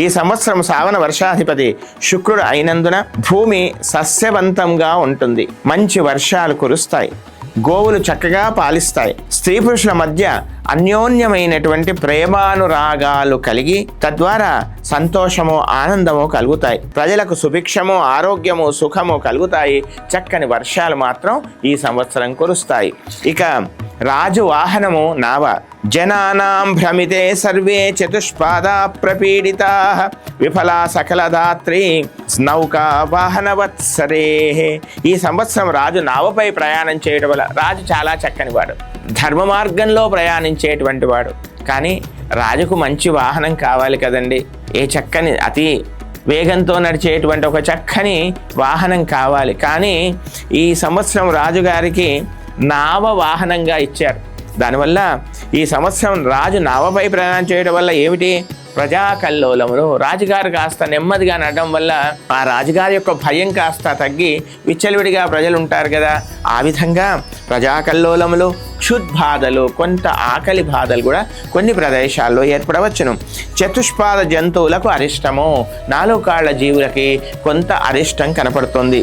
ఈ సంవత్సరం శ్రావణ వర్షాధిపతి శుక్రుడు అయినందున భూమి సస్యవంతంగా ఉంటుంది. మంచి వర్షాలు కురుస్తాయి. గోవులు చక్కగా పాలిస్తాయి. స్త్రీ పురుషుల మధ్య అన్యోన్యమైనటువంటి ప్రేమానురాగాలు కలిగి తద్వారా సంతోషము ఆనందము కలుగుతాయి. ప్రజలకు సుభిక్షము ఆరోగ్యము సుఖము కలుగుతాయి. చక్కని వర్షాలు మాత్రం ఈ సంవత్సరం కురుస్తాయి. ఇక రాజు వాహనము నావ. జనానాం భ్రమితే సర్వే చతుష్పాదా ప్రపీడితా విఫలా సకలదాత్రి నౌకా వాహనవత్సరే. ఈ సంవత్సరం రాజు నావపై ప్రయాణం చేయడం వల్ల రాజు చాలా చక్కని వాడు, ధర్మ మార్గంలో ప్రయాణించేటువంటి వాడు. కానీ రాజుకు మంచి వాహనం కావాలి కదండి. ఏ చక్కని అతి వేగంతో నడిచేటువంటి ఒక చక్కని వాహనం కావాలి. కానీ ఈ సంవత్సరం రాజుగారికి నావ వాహనంగా ఇచ్చారు. దానివల్ల ఈ సంవత్సరం రాజు నావపై ప్రయాణం చేయడం వల్ల ఏమిటి? ప్రజాకల్లోలములు. రాజుగారు కాస్త నెమ్మదిగా నడడం వల్ల ఆ రాజుగారి యొక్క భయం కాస్త తగ్గి విచ్చలవిడిగా ప్రజలు ఉంటారు కదా, ఆ విధంగా ప్రజాకల్లోలములు, క్షుద్బాధలు, కొంత ఆకలి బాధలు కూడా కొన్ని ప్రదేశాల్లో ఏర్పడవచ్చును. చతుష్పాద జంతువులకు అరిష్టము. 4 కాళ్ల జీవులకి కొంత అరిష్టం కనపడుతుంది.